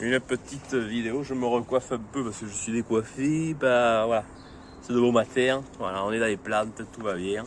une petite vidéo. Je me recoiffe un peu parce que je suis décoiffé. Bah voilà, c'est de beau matin. Voilà, on est dans les plantes, tout va bien.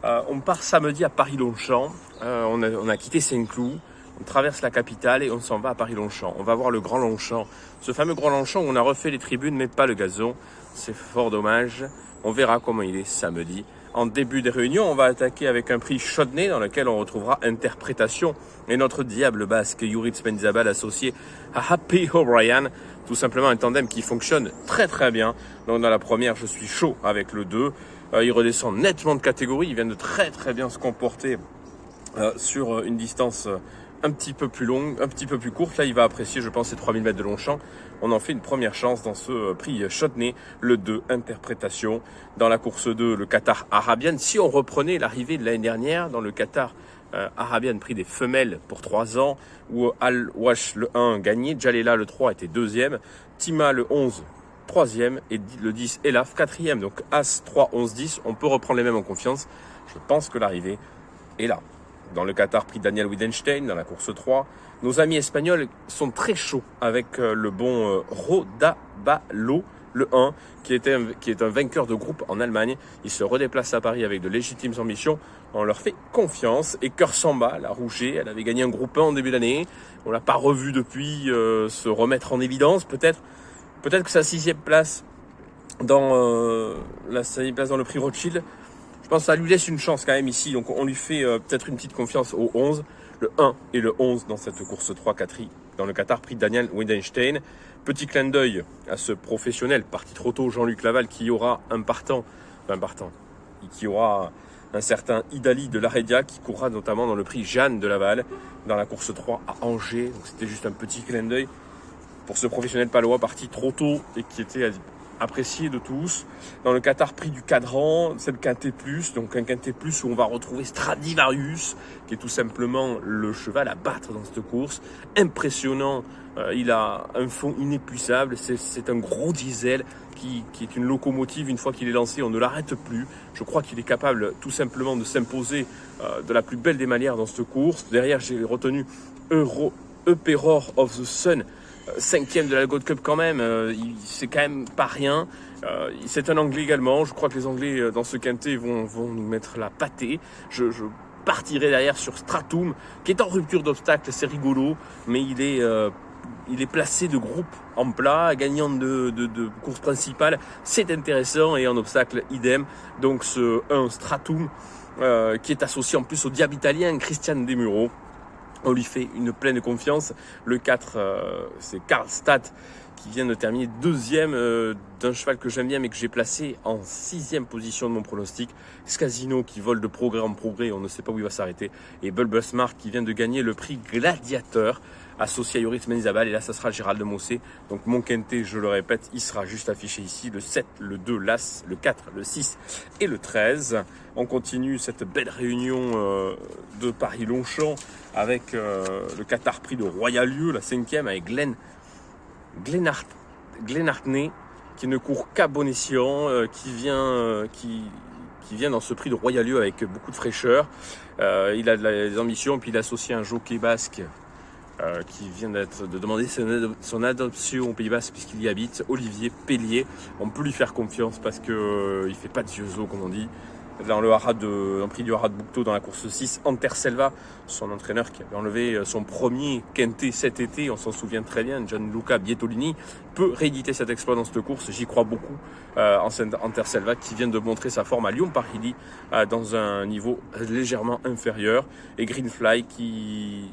On part samedi à Paris-Longchamp. On a quitté Saint-Cloud. On traverse la capitale et on s'en va à Paris-Longchamp. On va voir le Grand Longchamp. Ce fameux Grand Longchamp où on a refait les tribunes mais pas le gazon. C'est fort dommage. On verra comment il est samedi. En début de réunion, on va attaquer avec un prix Chaudenay dans lequel on retrouvera Interprétation et notre diable basque Juric Mendizabal associé à Happy O'Brien. Tout simplement un tandem qui fonctionne très très bien. Donc dans la première, je suis chaud avec le 2. Il redescend nettement de catégorie. Il vient de très très bien se comporter sur une distance un petit peu plus longue, un petit peu plus courte. Là, il va apprécier, je pense, ces 3000 mètres de Longchamp. On en fait une première chance dans ce prix Chaudenay, le 2, Interprétation. Dans la course 2, le Qatar Arabian. Si on reprenait l'arrivée de l'année dernière dans le Qatar Arabian, prix des femelles pour 3 ans, où Al-Wash, le 1, gagné. Jalela, le 3, était 2e. Tima, le 11, 3e. Et le 10, Elaf, 4e. Donc As, 3, 11, 10. On peut reprendre les mêmes en confiance. Je pense que l'arrivée est là. Dans le Qatar, prix Daniel Widenstein, dans la course 3. Nos amis espagnols sont très chauds avec le bon Rodabalo, le 1, qui est un vainqueur de groupe en Allemagne. Il se redéplace à Paris avec de légitimes ambitions. On leur fait confiance. Et Cœur Samba, la Rouget, elle avait gagné un groupe 1 en début d'année. On ne l'a pas revue depuis se remettre en évidence. Peut-être que sa 6e place dans le prix Rothschild, je pense que ça lui laisse une chance quand même ici. Donc on lui fait peut-être une petite confiance au 11, le 1 et le 11 dans cette course 3 4 dans le Qatar, prix Daniel Widenstein. Petit clin d'œil à ce professionnel parti trop tôt, Jean-Luc Laval, qui aura qui aura un certain Idali de l'Aredia qui courra notamment dans le prix Jeanne de Laval dans la course 3 à Angers. Donc c'était juste un petit clin d'œil pour ce professionnel palois parti trop tôt et qui était apprécié de tous. Dans le Qatar, prix du Cadran, c'est le Quintet Plus, donc un Quintet Plus où on va retrouver Stradivarius, qui est tout simplement le cheval à battre dans cette course. Impressionnant, il a un fond inépuisable, c'est un gros diesel qui est une locomotive. Une fois qu'il est lancé, on ne l'arrête plus. Je crois qu'il est capable tout simplement de s'imposer de la plus belle des manières dans cette course. Derrière, j'ai retenu Emperor of the Sun, 5e de la Gold Cup quand même, c'est quand même pas rien. C'est un Anglais également. Je crois que les Anglais dans ce quintet vont nous mettre la pâtée. Je partirai derrière sur Stratum, qui est en rupture d'obstacle, c'est rigolo, mais il est placé de groupe en plat, gagnant de course principale, c'est intéressant, et en obstacle idem. Donc ce 1 Stratum qui est associé en plus au diable italien Christian Demuro. On lui fait une pleine confiance. Le 4, c'est Karlstadt qui vient de terminer 2e d'un cheval que j'aime bien mais que j'ai placé en 6e position de mon pronostic. Scasino qui vole de progrès en progrès, on ne sait pas où il va s'arrêter. Et Bulbusmart qui vient de gagner le prix Gladiateur associé à Juric Mendizabal. Et là, ça sera Gérald de Mossé. Donc mon quintet, je le répète, il sera juste affiché ici. Le 7, le 2, l'As, le 4, le 6 et le 13. On continue cette belle réunion de Paris-Longchamp avec le Qatar prix de Royal-Lieu, la 5e, avec Glenartney, qui ne court qu'à bon escient, qui vient dans ce prix de Royal-Lieu avec beaucoup de fraîcheur. Il a des ambitions, puis il est associé à un jockey basque qui vient de demander son adoption au Pays Basque puisqu'il y habite, Olivier Pellier. On peut lui faire confiance parce que il fait pas de vieux os, comme on dit. Dans le prix du Haras de Boucteau dans la course 6, Anterselva, son entraîneur qui avait enlevé son premier quintet cet été, on s'en souvient très bien, Gianluca Bietolini, peut rééditer cet exploit dans cette course. J'y crois beaucoup en Anterselva qui vient de montrer sa forme à Lyon-Paris dans un niveau légèrement inférieur. Et Greenfly qui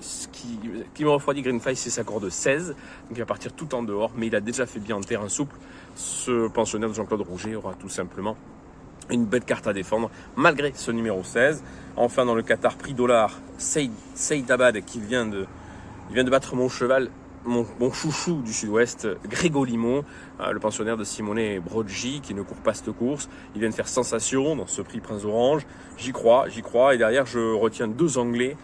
me refroidit. Greenfly, c'est sa corde 16, donc il va partir tout en dehors, mais il a déjà fait bien en terrain souple. Ce pensionnaire de Jean-Claude Rouget aura tout simplement une belle carte à défendre, malgré ce numéro 16. Enfin, dans le Qatar prix dollar, Seydabad qui vient de battre mon cheval, mon chouchou du sud-ouest, Grégo Limon, le pensionnaire de Simone Broggi, qui ne court pas cette course. Il vient de faire sensation dans ce prix Prince Orange. J'y crois. Et derrière, je retiens 2 Anglais,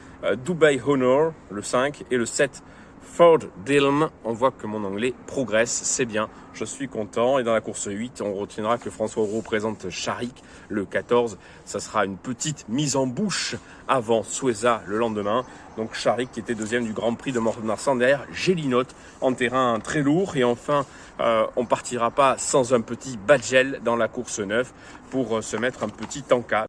Dubai Honor, le 5, et le 7, Fort Dillon. On voit que mon anglais progresse, c'est bien, je suis content. Et dans la course 8, on retiendra que François Roux présente Charik le 14. Ça sera une petite mise en bouche avant Sueza le lendemain. Donc Charik qui était deuxième du Grand Prix de Mont-de-Marsan derrière Gélinote en terrain très lourd. Et enfin, on partira pas sans un petit Badgel dans la course 9 pour se mettre un petit encas.